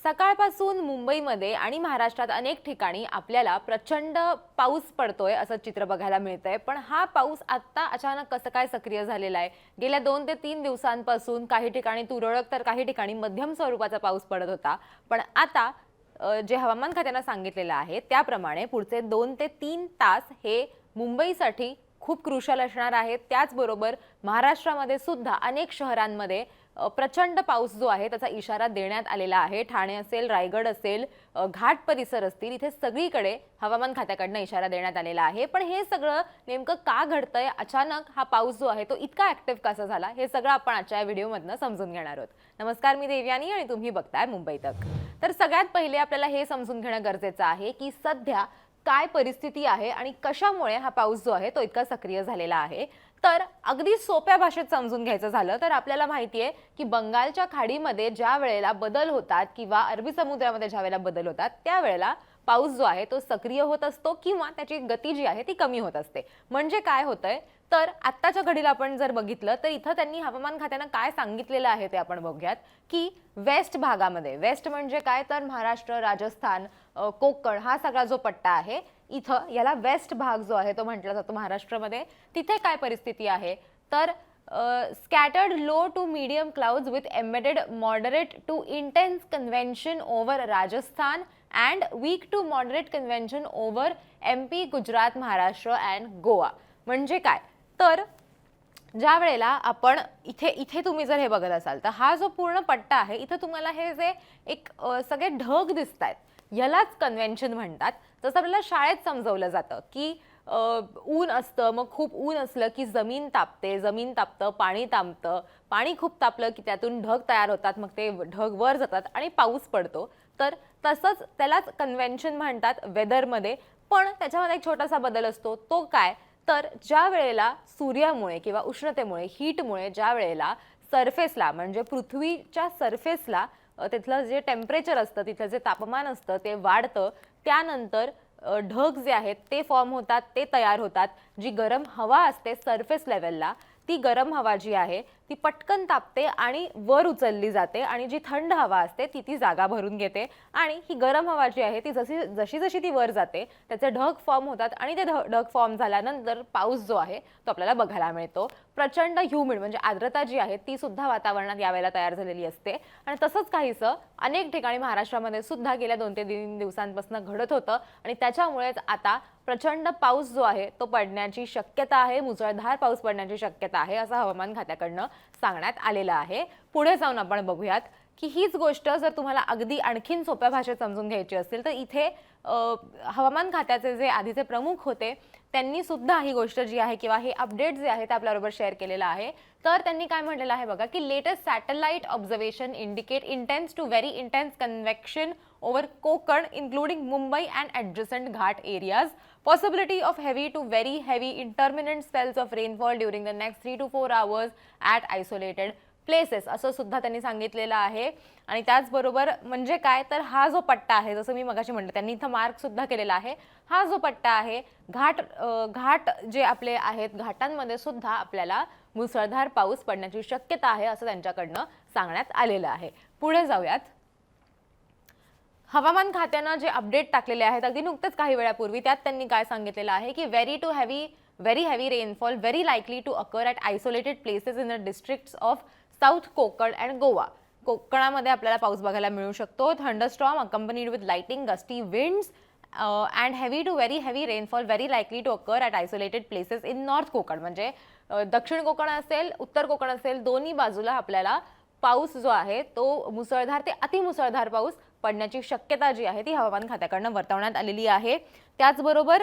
सकाळपासून मुंबईमध्ये आणि महाराष्ट्रात अनेक ठिकाणी आपल्याला प्रचंड पाऊस पडतोय असं चित्र बघायला मिळतंय। पण हा पाऊस आता अचानक कसं काय सक्रिय झालेला आहे? गेल्या 2 ते 3 दिवसांपासून काही ठिकाणी तुरळक तर काही ठिकाणी मध्यम स्वरूपाचा पाऊस पडत होता। पण आता जे हवामान खात्यानं सांगितलेलं आहे त्याप्रमाणे पुढचे 2 ते 3 तास हे मुंबईसाठी खूप क्रुशियल असणार आहेत। त्याचबरोबर महाराष्ट्रामध्ये सुद्धा अनेक शहरांमध्ये प्रचंड पाऊस जो आहे त्याचा इशारा देण्यात आलेला आहे। ठाणे असेल, रायगड असेल, घाट परिसर असतील, इथे सगळीकडे हवामान खात्याकडनं इशारा देण्यात आलेला आहे। पण हे सगळं नेमकं का घडतंय? अचानक हा पाऊस जो आहे तो इतका ऍक्टिव्ह कसा झाला? हे सगळं आपण आजच्या व्हिडिओमधनं समजून घेणार आहोत। नमस्कार, मी देवयानी आणि तुम्ही बघताय मुंबई तक। तर सगळ्यात पहिले आपल्याला हे समजून घेणं गरजेचं आहे की सध्या काय परिस्थिती आहे आणि कशामुळे हा पाऊस जो आहे तो इतका सक्रिय झालेला आहे। तर अगदी सोप्या भाषेत समजून घ्यायचं झालं तर आपल्याला माहिती आहे की बंगालच्या खाडीमध्ये ज्या वेळेला बदल होतात किंवा अरबी समुद्रामध्ये ज्या वेळेला बदल होतात त्यावेळेला पाऊस जो आहे तो सक्रिय होत असतो किंवा त्याची गती जी आहे ती कमी होत असते। म्हणजे काय होतंय तर आत्ताच्या घडीला आपण जर बघितलं तर इथं त्यांनी हवामान खात्यानं काय सांगितलेलं आहे ते आपण बघूयात की वेस्ट भागामध्ये, वेस्ट म्हणजे काय तर महाराष्ट्र, राजस्थान, कोकण हा सगळा जो पट्टा आहे इथं याला वेस्ट भाग जो आहे तो म्हटला जातो महाराष्ट्रामध्ये। तिथे काय परिस्थिती आहे तर scattered low to medium clouds with embedded moderate to intense convection over Rajasthan and weak to moderate convection over MP, Gujarat, Maharashtra and Goa. म्हणजे काय तर ज्या वेळेला आपण इथे तुम्ही जर हे बघत असाल तर हा जो पूर्ण पट्टा आहे इथे तुम्हाला हे जे एक सगळे ढग दिसतायत यालाच कन्व्हेन्शन म्हणतात। जसं आपल्याला शाळेत समजवलं जातं की ऊन असतं, मग खूप ऊन असलं की जमीन तापते, जमीन तापतं, पाणी तापतं, पाणी खूप तापलं की त्यातून ढग तयार होतात, मग ते ढग वर जातात आणि पाऊस पडतो। तर तसंच त्यालाच कन्व्हेन्शन म्हणतात वेदरमध्ये। पण त्याच्यामध्ये एक छोटासा बदल असतो, तो काय तर ज्या वेळेला सूर्यामुळे किंवा उष्णतेमुळे, हीटमुळे ज्या वेळेला सरफेसला म्हणजे पृथ्वीच्या सरफेसला तिथलं जे टेम्परेचर असतं, तिथलं जे तापमान असतं ते वाढतं, त्यानंतर ढग जे आहेत ते फॉर्म होतात, ते तयार होतात। जी गरम हवा असते सरफेस लेवलला ती गरम हवा जी आहे ती पटकन तापते आणि वर उचलली जाते आणि जी थंड हवा असते ती जागा भरून घेते आणि ही गरम हवा जी आहे ती जशी जशी ती वर जाते त्याचे ढग फॉर्म होतात आणि ते ढग फॉर्म झाल्यानंतर पाऊस जो आहे तो आपल्याला बघायला मिळतो। प्रचंड ह्युमिड म्हणजे आर्द्रता जी आहे ती सुद्धा वातावरणात यावेळेला तयार झालेली असते आणि तसंच काहीसं अनेक ठिकाणी महाराष्ट्रामध्ये सुद्धा गेल्या 2 ते 3 दिवसांपासून घडत होतं आणि त्याच्यामुळेच आता प्रचंड पाऊस जो आहे तो पडण्याची शक्यता आहे, मुसळधार पाऊस पडण्याची शक्यता आहे असं हवामान खात्याकडनं सांगण्यात आलेलं आहे। पुढे जाऊन आपण बघूयात की हीच गोष्ट जर तुम्हाला अगदी आणखीन सोप्या भाषेत समजून घ्यायची असेल तर इथे हवामान खात्याचे जे आधीचे प्रमुख होते त्यांनी सुद्धा ही गोष्ट जी आहे किंवा हे अपडेट जे आहे ते आपल्याबरोबर शेअर केलेलं आहे। तर त्यांनी काय म्हटलेलं आहे बघा की latest satellite observation indicate intense to very intense convection over Konkan including Mumbai and adjacent ghat areas, possibility of heavy to very heavy intermittent spells of rainfall during the next 3 to 4 hours at isolated places असं सुद्धा त्यांनी सांगितलेलं आहे। आणि त्याचबरोबर म्हणजे काय तर हा जो पट्टा आहे जसं मी मगाशी म्हटलं त्यांनी इथं मार्क सुद्धा केलेला आहे, हा जो पट्टा आहे घाट जे आपले आहेत घाटांमध्ये सुद्धा आपल्याला मुसळधार पाऊस पडण्याची शक्यता आहे असं त्यांच्याकडनं सांगण्यात आलेलं आहे। पुढे जाऊयात। हवामान खात्यानं जे अपडेट टाकलेले आहेत अगदी नुकतेच काही वेळापूर्वी त्यात त्यांनी काय सांगितलेलं आहे की very heavy rainfall very likely to occur at isolated places in the districts of South Konkan and Goa. कोकणामध्ये आपल्याला पाऊस बघायला मिळू शकतो। Thunderstorm accompanied with lightning, gusty winds and heavy to very heavy rainfall very likely to occur at isolated places in North Konkan म्हणजे दक्षिण कोकण असेल, उत्तर कोकण असेल, दोन्ही बाजूला आपल्याला पाऊस जो आहे तो मुसळधार ते अतिमुसळधार पाऊस पडण्याची शक्यता जी आहे ती हवामान खात्याकडनं वर्तवण्यात आलेली आहे। त्याचबरोबर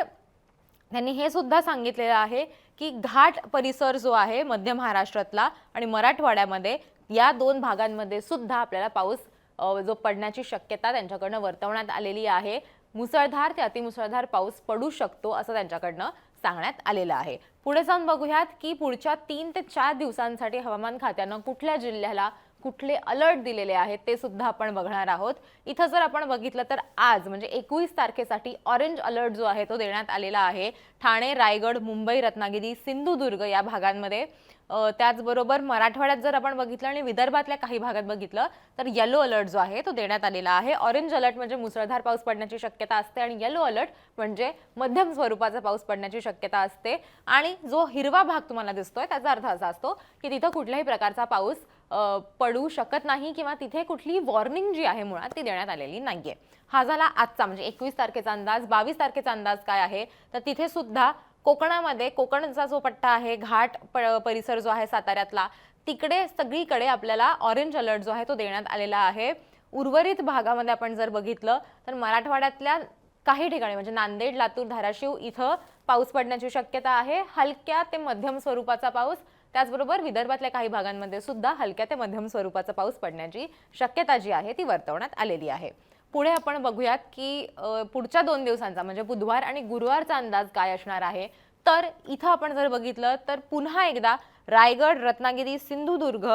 त्यांनी हे सुद्धा सांगितलेलं आहे की घाट परिसर जो आहे मध्य महाराष्ट्रातला आणि मराठवाड्यामध्ये या 2 भागांमध्ये सुद्धा आपल्याला पाऊस जो पडण्याची शक्यता त्यांच्याकडनं वर्तवण्यात आलेली आहे। मुसळधार ते अतिमुसळधार पाऊस पडू शकतो असं त्यांच्याकडनं सांगण्यात आलेलं आहे। पुढे जाऊन बघूयात की पुढच्या 3 ते 4 दिवसांसाठी हवामान खात्यानं कुठल्या जिल्ह्याला कुठले अलर्ट दिलेले आहेत ते सुद्धा आपण बघणार आहोत। इथं जर आपण बघितलं तर आज म्हणजे 21 तारखेसाठी ऑरेंज अलर्ट जो आहे तो देण्यात आलेला आहे ठाणे, रायगड, मुंबई, रत्नागिरी, सिंधुदुर्ग या भागांमध्ये। त्याचबरोबर मराठवाड्यात जर आपण बघितलं आणि विदर्भातल्या काही भागात बघितलं तर येलो अलर्ट जो आहे तो देण्यात आलेला आहे। ऑरेंज अलर्ट म्हणजे मुसळधार पाऊस पडण्याची शक्यता असते आणि येलो अलर्ट म्हणजे मध्यम स्वरूपाचा पाऊस पडण्याची शक्यता असते। आणि जो हिरवा भाग तुम्हाला दिसतोय त्याचा अर्थ असा असतो की तिथे कुठल्याही प्रकारचा पाऊस पडू शकत नाही किंवा तिथे कुठलीही वॉर्निंग जी आहे मुळात ती देण्यात आलेली नाहीये। हा झाला आजचा म्हणजे 21 तारखेचा अंदाज। 22 तारखेचा अंदाज काय आहे तर तिथे सुद्धा कोकणामध्ये कोकणचा जो पट्टा आहे घाट परिसर जो आहे साताऱ्यातला तिकडे सगळीकडे आपल्याला ऑरेंज अलर्ट जो आहे तो देण्यात आलेला आहे। उर्वरित भागामध्ये आपण जर बघितलं तर मराठवाड्यातल्या काही ठिकाणी म्हणजे नांदेड, लातूर, धाराशिव इथं पाऊस पडण्याची शक्यता आहे, हलक्या ते मध्यम स्वरूपाचा पाऊस। त्याचबरोबर विदर्भातल्या काही भागांमध्ये सुद्धा हलक्या ते मध्यम स्वरूपाचा पाऊस पडण्याची शक्यता जी आहे ती वर्तवण्यात आलेली आहे। पुढे आपण बघूयात की पुढच्या 2 दिवसांचा म्हणजे बुधवार आणि गुरुवारचा अंदाज काय असणार आहे। तर इथं आपण जर बघितलं तर पुन्हा एकदा रायगड, रत्नागिरी, सिंधुदुर्ग,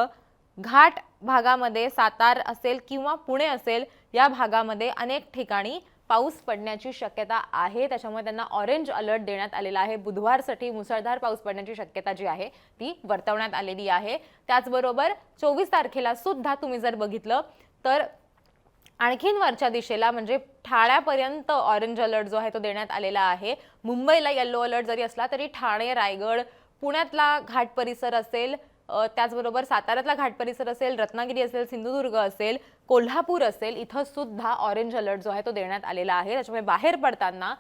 घाट भागामध्ये सातारा असेल किंवा पुणे असेल या भागामध्ये अनेक ठिकाणी पाऊस पडण्याची शक्यता आहे। त्याच्यामुळे त्यांना ऑरेंज अलर्ट देण्यात आलेला आहे। बुधवारसाठी मुसळधार पाऊस पडण्याची शक्यता जी आहे ती वर्तवण्यात आलेली आहे। त्याचबरोबर 24 तारखेला सुद्धा तुम्ही जर बघितलं तर आणखीन वरच्या दिशेला म्हणजे ठाण्यापर्यंत ऑरेंज अलर्ट जो आहे तो देण्यात आलेला आहे। मुंबईला येलो अलर्ट जरी असला तरी ठाणे, रायगड, पुण्यातला घाट परिसर असेल, त्याचबरोबर साताऱ्यातला घाट परिसर असेल, रत्नागिरी असेल, सिंधुदुर्ग असेल, कोल्हापूर असेल इथं सुद्धा ऑरेंज अलर्ट जो आहे तो देण्यात आलेला आहे। त्याच्यामुळे बाहेर पडताना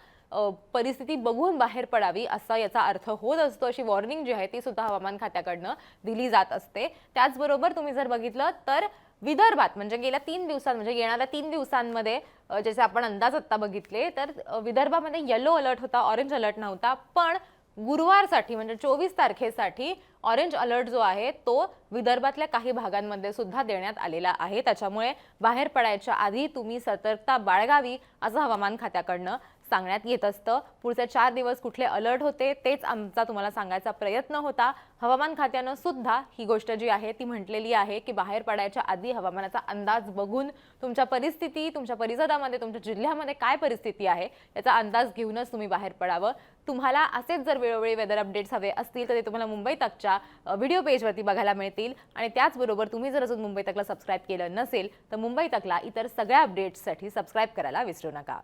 परिस्थिती बघून बाहेर पडावी असा याचा अर्थ होत असतो। अशी वॉर्निंग जी आहे ती सुद्धा हवामान खात्याकडनं दिली जात असते। त्याचबरोबर तुम्ही जर बघितलं तर विदर्भात म्हणजे गेल्या 3 दिवसांत म्हणजे येणाऱ्या 3 दिवसांमध्ये जसे आपण अंदाज आता बघितले तर विदर्भामध्ये येलो अलर्ट होता, ऑरेंज अलर्ट नव्हता। पण गुरुवारसाठी म्हणजे 24 तारखेसाठी ऑरेंज अलर्ट जो आहे तो विदर्भातल्या काही भागांमध्ये सुद्धा देण्यात आलेला आहे। त्याच्यामुळे बाहेर पडायच्या आधी तुम्ही सतर्कता बाळगावी असं हवामान खात्याकडनं सांगण्यात येत असतं। पुढचे 4 दिवस कुठले अलर्ट होते तेच आमचा तुम्हाला सांगायचा प्रयत्न होता। हवामान खात्यानं सुद्धा ही गोष्ट जी आहे ती म्हटलेली आहे की बाहेर पडायच्या आधी हवामानाचा अंदाज बघून तुमच्या परिस्थिती, तुमच्या परिसरामध्ये, तुमच्या जिल्ह्यामध्ये काय परिस्थिती आहे याचा अंदाज घेऊनच तुम्ही बाहेर पडावं। तुम्हाला असेच जर वेळोवेळी वेदर अपडेट्स हवे असतील तर ते तुम्हाला मुंबई तकच्या व्हिडिओ पेजवरती बघायला मिळतील। आणि त्याचबरोबर तुम्ही जर अजून मुंबई तकला सबस्क्राईब केलं नसेल तर मुंबई तकला इतर सगळ्या अपडेट्ससाठी सबस्क्राईब करायला विसरू नका।